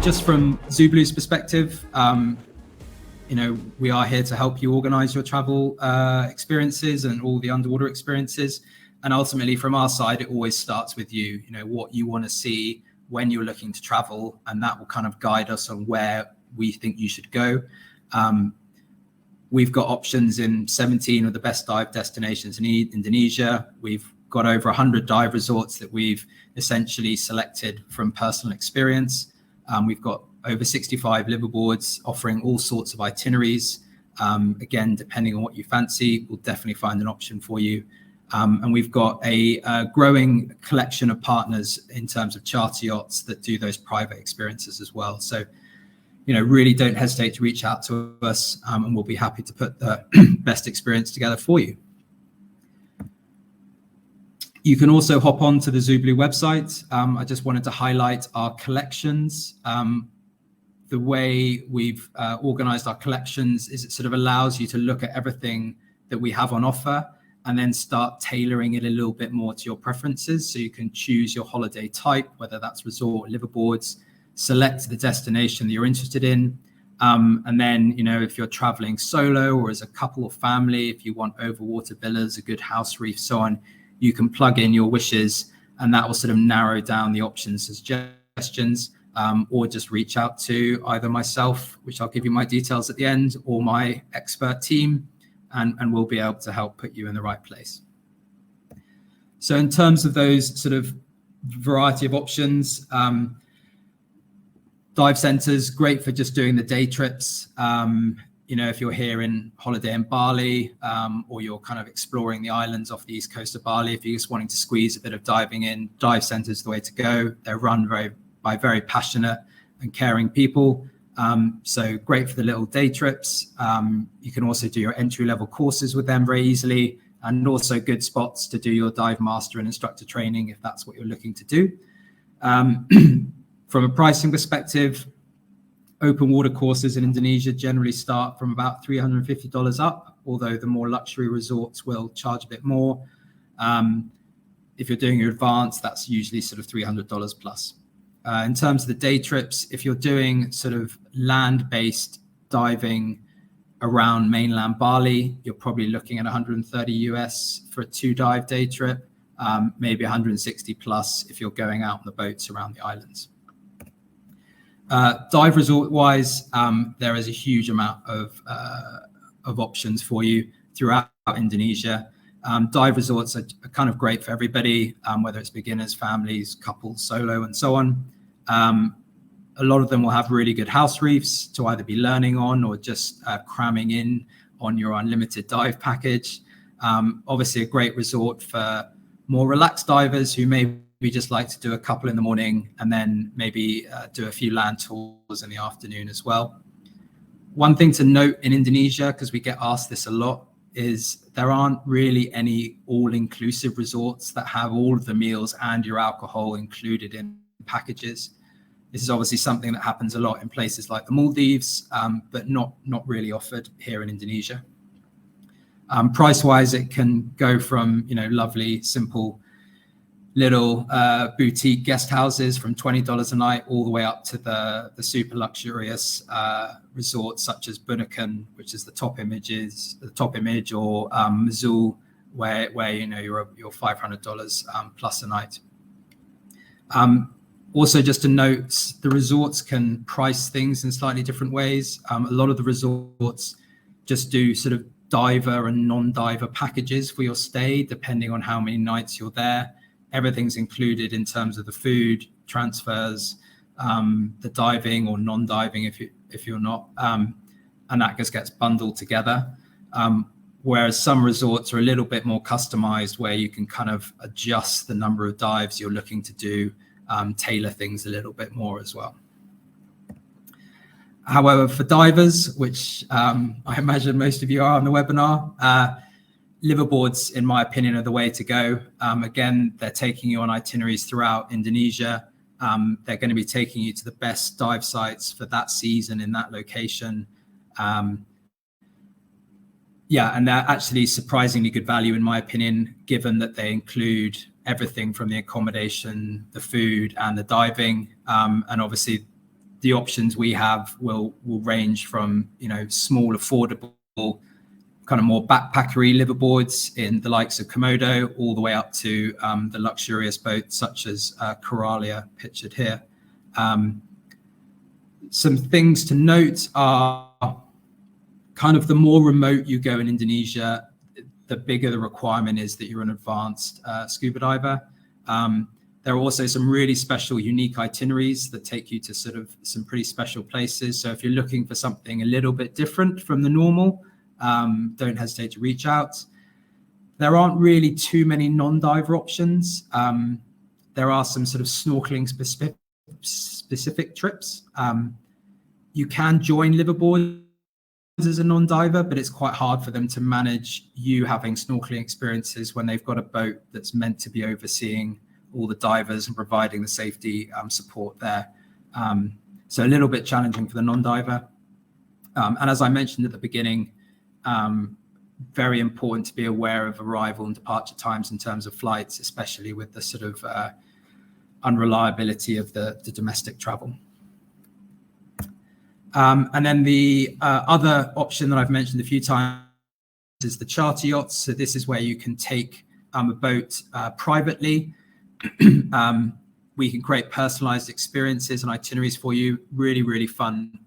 just from ZuBlu's perspective, we are here to help you organize your travel experiences and all the underwater experiences. And ultimately, from our side, it always starts with you, what you want to see when you're looking to travel, and that will kind of guide us on where we think you should go. We've got options in 17 of the best dive destinations in Indonesia. We've got over 100 dive resorts that we've essentially selected from personal experience. We've got over 65 liveaboards offering all sorts of itineraries. Again, depending on what you fancy, we'll definitely find an option for you. And we've got a growing collection of partners in terms of charter yachts that do those private experiences as well. So, really don't hesitate to reach out to us, and we'll be happy to put the best experience together for you. You can also hop on to the ZuBlu website. I just wanted to highlight our collections. The way we've organized our collections is it sort of allows you to look at everything that we have on offer and then start tailoring it a little bit more to your preferences. So you can choose your holiday type, whether that's resort, liveaboards, select the destination that you're interested in. And then, if you're traveling solo or as a couple or family, if you want overwater villas, a good house reef, so on, you can plug in your wishes and that will sort of narrow down the options as suggestions, or just reach out to either myself, which I'll give you my details at the end, or my expert team, and we'll be able to help put you in the right place. So in terms of those sort of variety of options, dive centers, great for just doing the day trips. If you're here in holiday in Bali, or you're kind of exploring the islands off the east coast of Bali, if you're just wanting to squeeze a bit of diving in, dive centers the way to go. They're run by very passionate and caring people. So great for the little day trips. You can also do your entry-level courses with them very easily, and also good spots to do your dive master and instructor training if that's what you're looking to do. From a pricing perspective, open water courses in Indonesia generally start from about $350 up, although the more luxury resorts will charge a bit more. If you're doing your advanced, that's usually sort of $300 plus. In terms of the day trips, if you're doing sort of land-based diving around mainland Bali, you're probably looking at 130 US for a 2-dive day trip, maybe 160 plus if you're going out on the boats around the islands. Dive resort wise, there is a huge amount of options for you throughout Indonesia. Dive resorts are kind of great for everybody, whether it's beginners, families, couples, solo, and so on. A lot of them will have really good house reefs to either be learning on or just cramming in on your unlimited dive package. Obviously a great resort for more relaxed divers who maybe just like to do a couple in the morning and then maybe do a few land tours in the afternoon as well. One thing to note in Indonesia, because we get asked this a lot, is there aren't really any all-inclusive resorts that have all of the meals and your alcohol included in packages. This is obviously something that happens a lot in places like the Maldives, but not really offered here in Indonesia. Price-wise, it can go from lovely, simple little boutique guest houses from $20 a night all the way up to the super luxurious resorts such as Bunaken, which is the top image, or Mazul, where you're $500 plus a night. Also, just to note, the resorts can price things in slightly different ways. A lot of the resorts just do sort of diver and non-diver packages for your stay, depending on how many nights you're there. Everything's included in terms of the food, transfers, the diving or non-diving if you're not, and that just gets bundled together. Whereas some resorts are a little bit more customized, where you can kind of adjust the number of dives you're looking to do, tailor things a little bit more as well. However, for divers, which I imagine most of you are on the webinar, liveaboards, in my opinion, are the way to go. Again, they're taking you on itineraries throughout Indonesia. They're going to be taking you to the best dive sites for that season in that location. And they're actually surprisingly good value, in my opinion, given that they include everything from the accommodation, the food, and the diving. And obviously, the options we have will range from, you know, small, affordable, kind of more backpackery liveaboards in the likes of Komodo, all the way up to the luxurious boats such as Coralia, pictured here. Some things to note are kind of the more remote you go in Indonesia, the bigger the requirement is that you're an advanced scuba diver. There are also some really special, unique itineraries that take you to sort of some pretty special places. So if you're looking for something a little bit different from the normal, don't hesitate to reach out. There aren't really too many non-diver options. There are some sort of snorkeling specific trips. You can join Liveaboards as a non-diver, but it's quite hard for them to manage you having snorkeling experiences when they've got a boat that's meant to be overseeing all the divers and providing the safety support there. So a little bit challenging for the non-diver. And as I mentioned at the beginning, very important to be aware of arrival and departure times in terms of flights, especially with the sort of unreliability of the domestic travel. And then the other option that I've mentioned a few times is the charter yachts. So this is where you can take a boat privately. We can create personalized experiences and itineraries for you. Really, really fun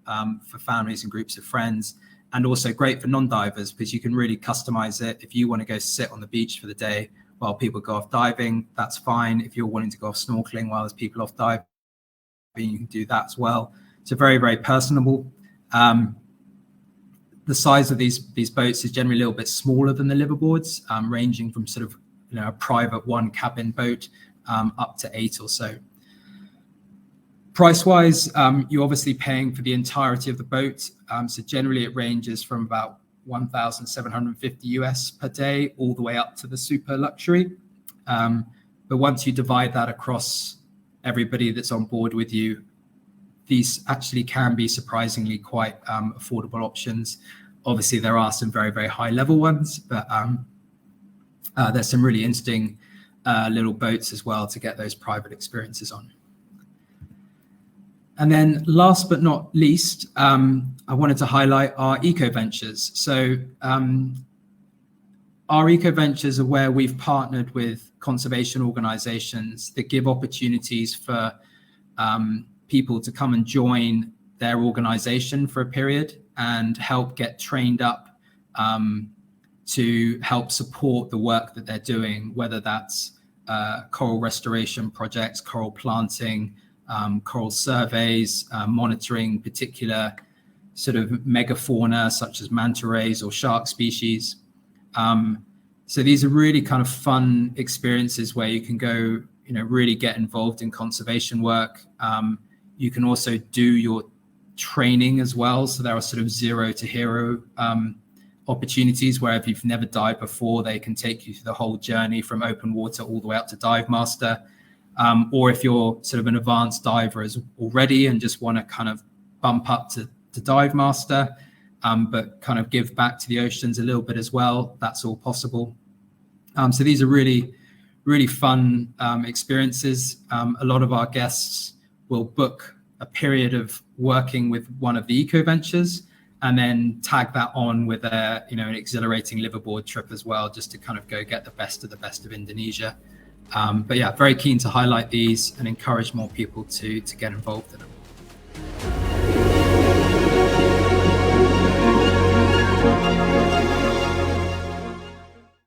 for families and groups of friends, and also great for non-divers because you can really customize it. If you want to go sit on the beach for the day while people go off diving, that's fine. If you're wanting to go off snorkeling while there's people off diving, you can do that as well. So very, very personable. The size of these boats is generally a little bit smaller than the liveaboards, ranging from sort of, you know, a private one cabin boat up to 8 or so. Price-wise, you're obviously paying for the entirety of the boat. So generally it ranges from about 1,750 US per day all the way up to the super luxury. But once you divide that across everybody that's on board with you, these actually can be surprisingly quite affordable options. Obviously, there are some very, very high level ones, but there's some really interesting little boats as well to get those private experiences on. And then last but not least, I wanted to highlight our Ecoventures. So our Ecoventures are where we've partnered with conservation organizations that give opportunities for people to come and join their organization for a period and help get trained up to help support the work that they're doing, whether that's coral restoration projects, coral planting, coral surveys, monitoring particular sort of megafauna such as manta rays or shark species. So these are really kind of fun experiences where you can go, you know, really get involved in conservation work. You can also do your training as well. So there are sort of 0 to hero opportunities where if you've never dived before, they can take you through the whole journey from open water all the way up to dive master. Or if you're sort of an advanced diver already and just want to kind of bump up to dive master, but kind of give back to the oceans a little bit as well, that's all possible. So these are really, really fun experiences. A lot of our guests will book a period of working with one of the Ecoventures and then tag that on with a, you know, an exhilarating liveaboard trip as well, just to kind of go get the best of Indonesia. But yeah, very keen to highlight these and encourage more people to get involved in them.